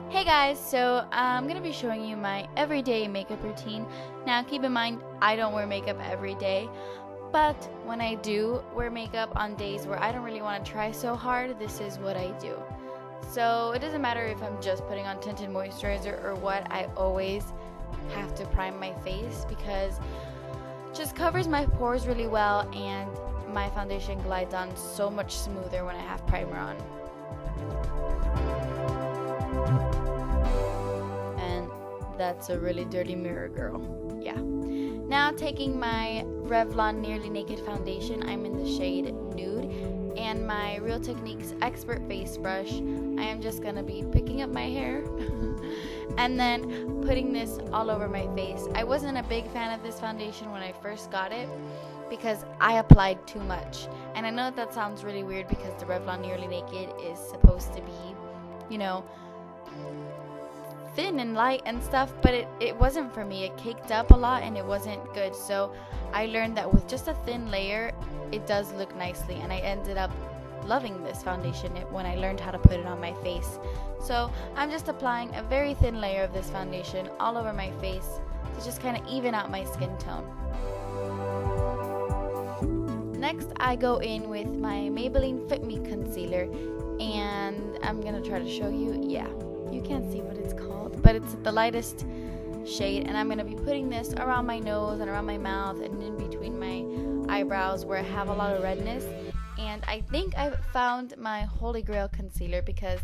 Hey guys, so I'm going to be showing you my everyday makeup routine. Now keep in mind, I don't wear makeup every day, but when I do wear makeup on days where I don't really want to try so hard, this is what I do. So it doesn't matter if I'm just putting on tinted moisturizer or what, I always have to prime my face because it just covers my pores really well and my foundation glides on so much smoother when I have primer on. That's a really dirty mirror, girl. Yeah. Now taking my Revlon Nearly Naked foundation, I'm in the shade Nude, and my Real Techniques Expert Face Brush, I am just gonna be picking up my hair and then putting this all over my face. I wasn't a big fan of this foundation when I first got it because I applied too much. And I know that sounds really weird because the Revlon Nearly Naked is supposed to be, you know, thin and light and stuff, but it wasn't for me. It caked up a lot and it wasn't good. So I learned that with just a thin layer, it does look nicely, and I ended up loving this foundation when I learned how to put it on my face. So I'm just applying a very thin layer of this foundation all over my face to just kind of even out my skin tone. Next, I go in with my Maybelline Fit Me Concealer, and I'm gonna try to show you. Yeah, you can't see what it's called, but it's the lightest shade, and I'm going to be putting this around my nose and around my mouth and in between my eyebrows where I have a lot of redness. And I think I've found my holy grail concealer because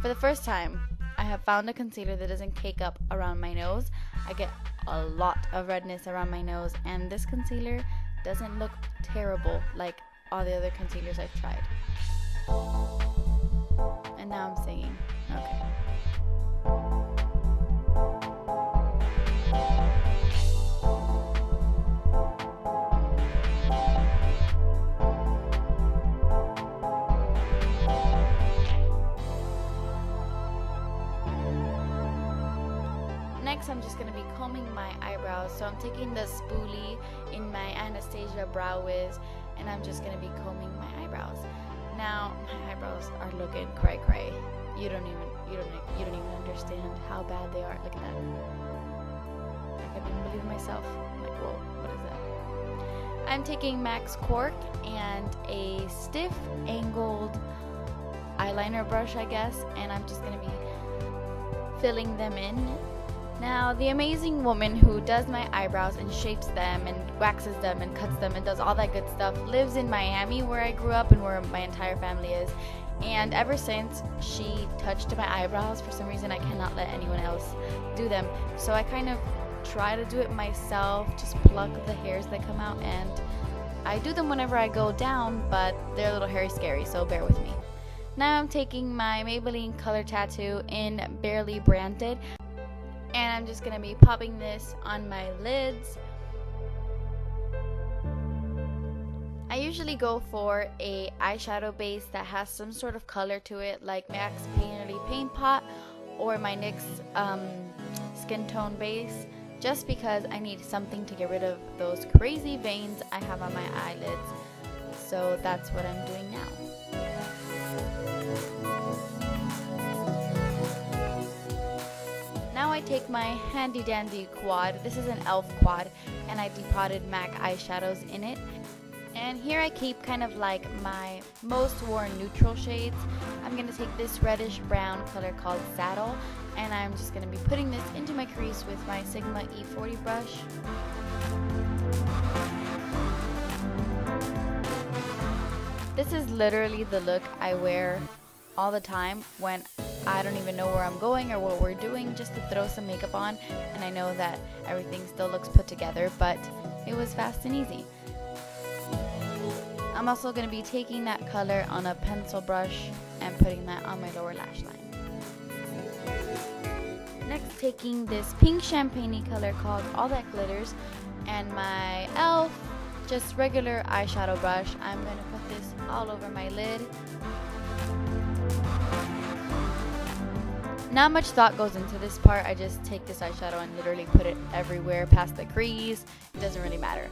for the first time I have found a concealer that doesn't cake up around my nose. I get a lot of redness around my nose, and this concealer doesn't look terrible like all the other concealers I've tried. And now I'm singing. Okay. Next, I'm just going to be combing my eyebrows. So I'm taking the spoolie in my Anastasia Brow Wiz, and I'm just going to be combing my eyebrows. Now, my eyebrows are looking cray cray. You don't even understand how bad they are. Look at that. I couldn't even believe myself. I'm like, whoa, what is that? I'm taking Max Cork and a stiff angled eyeliner brush, I guess, and I'm just going to be filling them in. Now, the amazing woman who does my eyebrows and shapes them and waxes them and cuts them and does all that good stuff lives in Miami, where I grew up and where my entire family is. And ever since she touched my eyebrows, for some reason I cannot let anyone else do them. So I kind of try to do it myself, just pluck the hairs that come out, and I do them whenever I go down, but they're a little hairy scary, so bear with me. Now I'm taking my Maybelline Color Tattoo in Barely Branded, and I'm just going to be popping this on my lids. I usually go for a eyeshadow base that has some sort of color to it, like MAC's Painterly Paint Pot or my NYX Skin Tone base, just because I need something to get rid of those crazy veins I have on my eyelids. So that's what I'm doing now. Now I take my handy dandy quad. This is an e.l.f. quad, and I depotted MAC eyeshadows in it. And here I keep kind of like my most worn neutral shades. I'm going to take this reddish brown color called Saddle, and I'm just going to be putting this into my crease with my Sigma E40 brush. This is literally the look I wear all the time when I don't even know where I'm going or what we're doing, just to throw some makeup on, and I know that everything still looks put together, but it was fast and easy. I'm also going to be taking that color on a pencil brush and putting that on my lower lash line. Next, taking this pink champagne color called All That Glitters and my e.l.f. just regular eyeshadow brush, I'm going to put this all over my lid. Not much thought goes into this part. I just take this eyeshadow and literally put it everywhere past the crease. It doesn't really matter.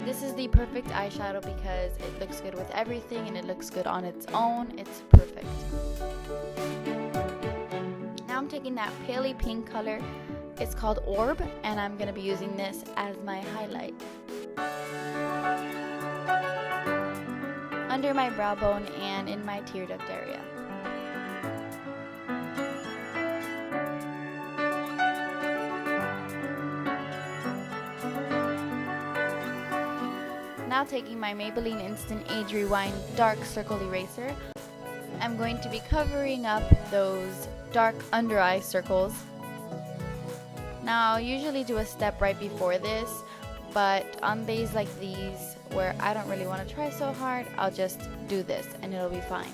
This is the perfect eyeshadow because it looks good with everything and it looks good on its own. It's perfect. taking that paley pink color. It's called Orb, and I'm going to be using this as my highlight under my brow bone and in my tear duct area. Now taking my Maybelline Instant Age Rewind Dark Circle Eraser, I'm going to be covering up those dark under eye circles. Now I usually do a step right before this, but on days like these where I don't really want to try so hard, I'll just do this and it'll be fine.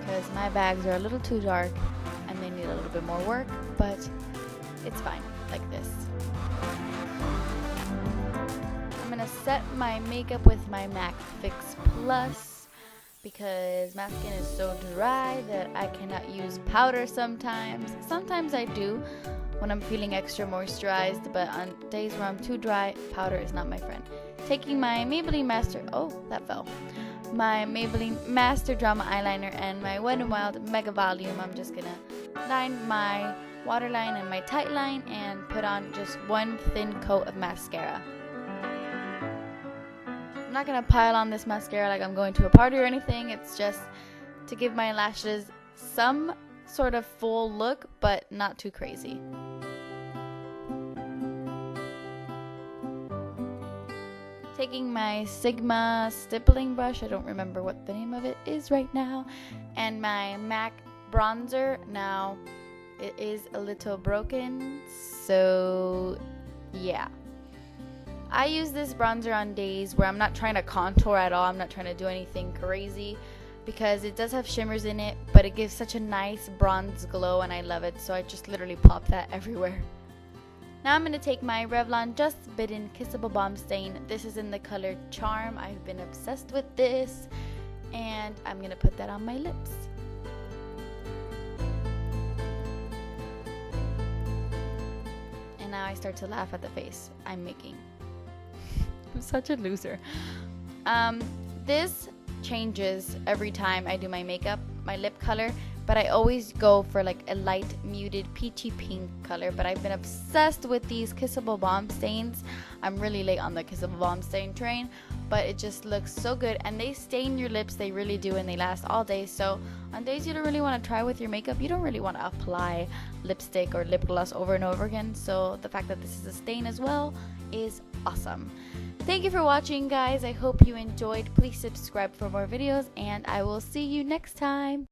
Because my bags are a little too dark and they need a little bit more work, but it's fine like this. I'm gonna set my makeup with my MAC Fix Plus because my skin is so dry that I cannot use powder sometimes. Sometimes I do when I'm feeling extra moisturized, but on days where I'm too dry, powder is not my friend. Taking my Maybelline my Maybelline Master Drama Eyeliner and my Wet n Wild Mega Volume, I'm just gonna line my waterline and my tight line and put on just one thin coat of mascara. I'm not gonna pile on this mascara like I'm going to a party or anything. It's just to give my lashes some sort of full look, but not too crazy. Taking my Sigma stippling brush, I don't remember what the name of it is right now, and my MAC bronzer. Now it is a little broken, so yeah. I use this bronzer on days where I'm not trying to contour at all. I'm not trying to do anything crazy because it does have shimmers in it, but it gives such a nice bronze glow and I love it, so I just literally pop that everywhere. Now I'm going to take my Revlon Just Bitten Kissable Balm Stain. This is in the color Charm. I've been obsessed with this, and I'm going to put that on my lips. And now I start to laugh at the face I'm making. I'm such a loser. This changes every time I do my makeup, my lip color, but I always go for like a light muted peachy pink color. But I've been obsessed with these Kissable Balm Stains. I'm really late on the Kissable Balm Stain train, but it just looks so good and they stain your lips, they really do, and they last all day. So on days you don't really want to try with your makeup, you don't really want to apply lipstick or lip gloss over and over again, so the fact that this is a stain as well is awesome. Thank you for watching, guys. I hope you enjoyed. Please subscribe for more videos and I will see you next time.